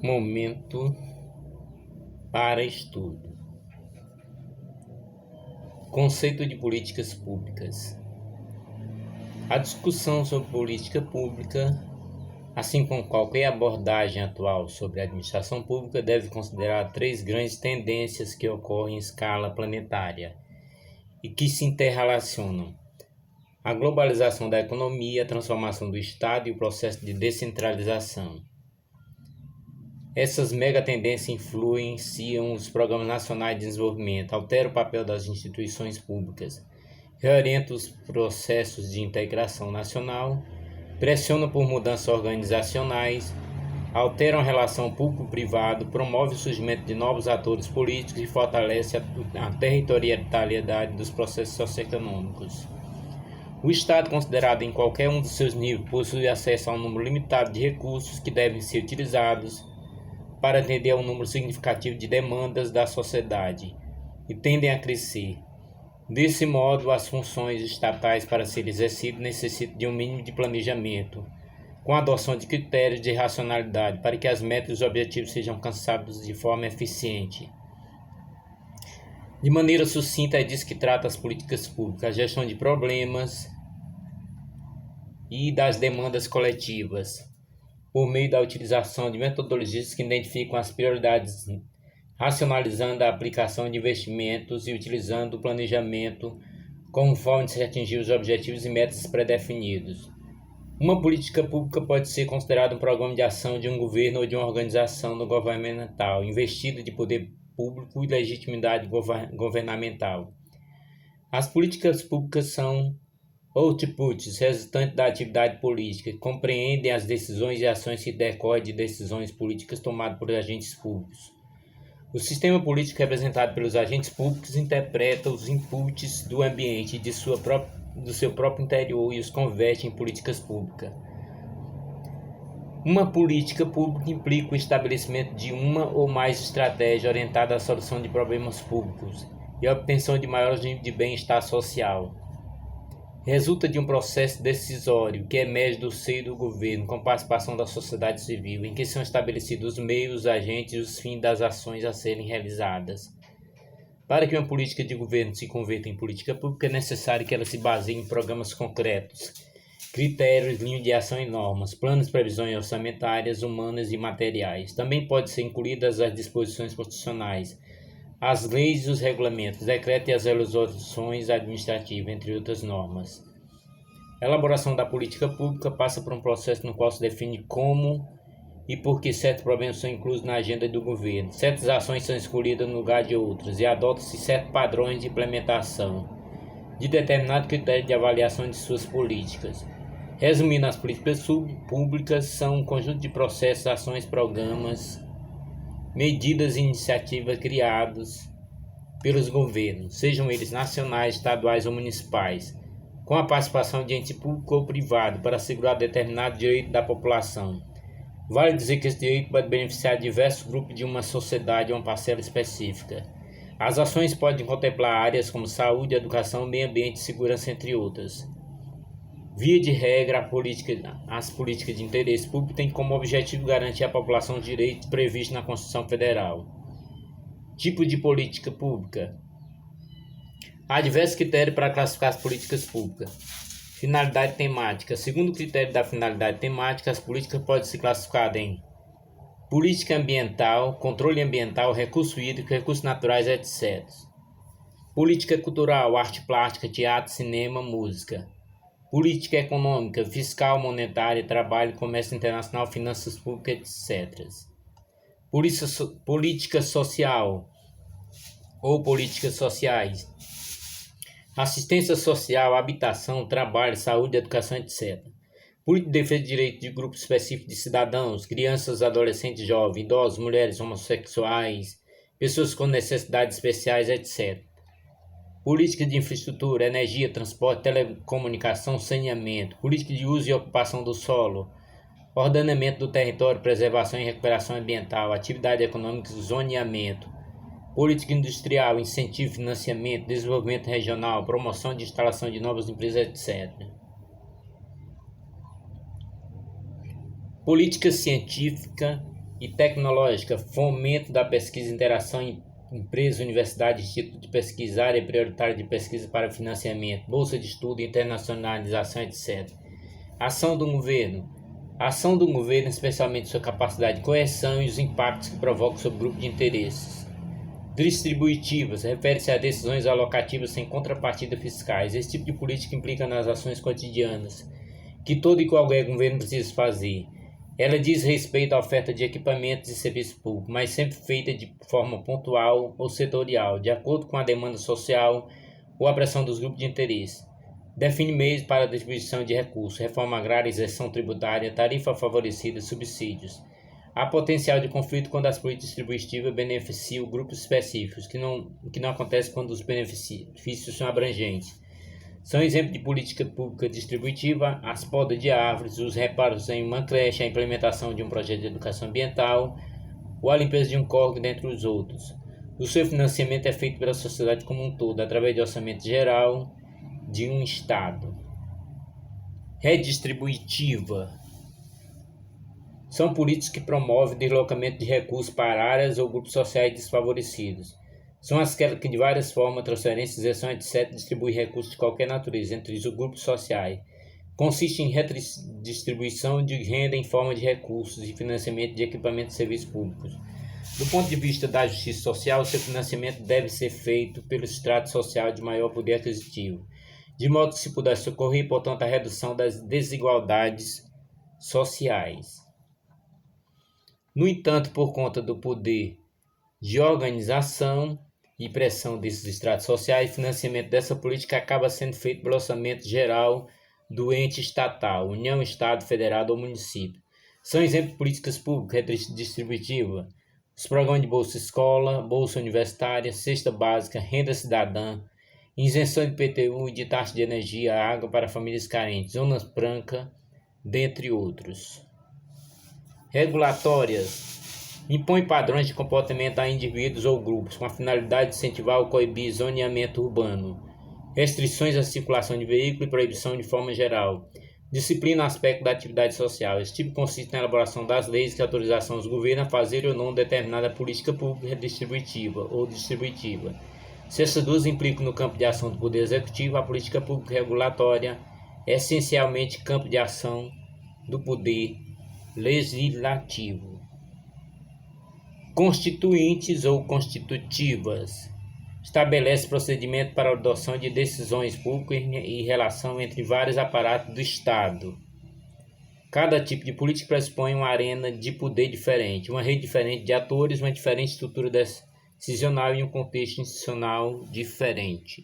Momento para estudo. Conceito de políticas públicas. A discussão sobre política pública, assim como qualquer abordagem atual sobre a administração pública, deve considerar três grandes tendências que ocorrem em escala planetária e que se interrelacionam: a globalização da economia, a transformação do Estado e o processo de descentralização. Essas megatendências influenciam os programas nacionais de desenvolvimento, alteram o papel das instituições públicas, reorientam os processos de integração nacional, pressionam por mudanças organizacionais, alteram a relação público-privado, promovem o surgimento de novos atores políticos e fortalece a territorialidade dos processos socioeconômicos. O Estado, considerado em qualquer um dos seus níveis, possui acesso a um número limitado de recursos que devem ser utilizados para atender a um número significativo de demandas da sociedade e tendem a crescer. Desse modo, as funções estatais para serem exercidas necessitam de um mínimo de planejamento, com a adoção de critérios de racionalidade para que as metas e os objetivos sejam alcançados de forma eficiente. De maneira sucinta, é disso que trata as políticas públicas, a gestão de problemas e das demandas coletivas, por meio da utilização de metodologias que identificam as prioridades, racionalizando a aplicação de investimentos e utilizando o planejamento como forma de se atingir os objetivos e metas pré-definidos. Uma política pública pode ser considerada um programa de ação de um governo ou de uma organização não governamental, investido de poder público e legitimidade governamental. As políticas públicas são outputs resultantes da atividade política, que compreendem as decisões e ações que decorrem de decisões políticas tomadas por agentes públicos. O sistema político representado pelos agentes públicos interpreta os inputs do ambiente do seu próprio interior e os converte em políticas públicas. Uma política pública implica o estabelecimento de uma ou mais estratégias orientadas à solução de problemas públicos e à obtenção de maiores níveis de bem-estar social. Resulta de um processo decisório que emerge do seio do governo com participação da sociedade civil, em que são estabelecidos os meios, os agentes e os fins das ações a serem realizadas. Para que uma política de governo se converta em política pública, é necessário que ela se baseie em programas concretos, critérios, linhas de ação e normas, planos de previsões orçamentárias, humanas e materiais. Também podem ser incluídas as disposições constitucionais, as leis e os regulamentos, decretos e as resoluções administrativas, entre outras normas. A elaboração da política pública passa por um processo no qual se define como e por que certos problemas são inclusos na agenda do governo, certas ações são escolhidas no lugar de outras e adotam-se certos padrões de implementação de determinado critério de avaliação de suas políticas. Resumindo, as políticas públicas são um conjunto de processos, ações, programas, medidas e iniciativas criados pelos governos, sejam eles nacionais, estaduais ou municipais, com a participação de ente público ou privado para assegurar determinado direito da população. Vale dizer que esse direito pode beneficiar diversos grupos de uma sociedade ou uma parcela específica. As ações podem contemplar áreas como saúde, educação, meio ambiente e segurança, entre outras. Via de regra, as políticas de interesse público têm como objetivo garantir à população os direitos previstos na Constituição Federal. Tipo de política pública. Há diversos critérios para classificar as políticas públicas. Finalidade temática. Segundo o critério da finalidade temática, as políticas podem ser classificadas em política ambiental, controle ambiental, recurso hídrico, recursos naturais, etc. Política cultural, arte plástica, teatro, cinema, música. Política econômica, fiscal, monetária, trabalho, comércio internacional, finanças públicas, etc. Política social ou políticas sociais. Assistência social, habitação, trabalho, saúde, educação, etc. Política de defesa de direitos de grupos específicos de cidadãos, crianças, adolescentes, jovens, idosos, mulheres, homossexuais, pessoas com necessidades especiais, etc. Política de infraestrutura, energia, transporte, telecomunicação, saneamento, política de uso e ocupação do solo, ordenamento do território, preservação e recuperação ambiental, atividade econômica, zoneamento, política industrial, incentivo, financiamento, desenvolvimento regional, promoção de instalação de novas empresas, etc. Política científica, e tecnológica, fomento da pesquisa e interação em empresas, universidades, institutos de pesquisa, área prioritária de pesquisa para financiamento, bolsa de estudo, internacionalização, etc. Ação do governo. A ação do governo, especialmente sua capacidade de coerção e os impactos que provoca sobre o grupo de interesses. Distributivas, refere-se a decisões alocativas sem contrapartida fiscais. Esse tipo de política implica nas ações cotidianas, que todo e qualquer governo precisa fazer. Ela diz respeito à oferta de equipamentos e serviços públicos, mas sempre feita de forma pontual ou setorial, de acordo com a demanda social ou a pressão dos grupos de interesse. Define meios para a distribuição de recursos, reforma agrária, isenção tributária, tarifa favorecida, subsídios. Há potencial de conflito quando as políticas distributivas beneficiam grupos específicos, que não acontece quando os benefícios são abrangentes. São exemplos de política pública distributiva as podas de árvores, os reparos em uma creche, a implementação de um projeto de educação ambiental ou a limpeza de um córrego, dentre os outros. O seu financiamento é feito pela sociedade como um todo, através de orçamento geral de um Estado. Redistributiva. São políticas que promovem o deslocamento de recursos para áreas ou grupos sociais desfavorecidos. São aquelas que, de várias formas, transferências, isenção, etc., distribuem recursos de qualquer natureza entre os grupos sociais. Consiste em redistribuição de renda em forma de recursos e financiamento de equipamentos e serviços públicos. Do ponto de vista da justiça social, seu financiamento deve ser feito pelo estrato social de maior poder aquisitivo, de modo que se pudesse socorrer, portanto, a redução das desigualdades sociais. No entanto, por conta do poder de organização e pressão desses estratos sociais, o financiamento dessa política acaba sendo feito pelo orçamento geral do ente estatal, União, Estado, Federado ou município. São exemplos de políticas públicas redistributivas: os programas de Bolsa Escola, Bolsa Universitária, Cesta Básica, Renda Cidadã, isenção de IPTU e de taxa de energia e água para famílias carentes, Zona Franca, dentre outros. Regulatórias. Impõe padrões de comportamento a indivíduos ou grupos, com a finalidade de incentivar ou coibir zoneamento urbano. Restrições à circulação de veículos e proibição de forma geral. Disciplina aspecto da atividade social. Esse tipo consiste na elaboração das leis que autorizam os governos a fazer ou não determinada política pública redistributiva ou distributiva. Se essas duas implicam no campo de ação do Poder Executivo, a política pública regulatória é essencialmente campo de ação do Poder Legislativo. Constituintes ou constitutivas. Estabelece procedimento para a adoção de decisões públicas e relação entre vários aparatos do Estado. Cada tipo de política pressupõe uma arena de poder diferente, uma rede diferente de atores, uma diferente estrutura decisional e um contexto institucional diferente.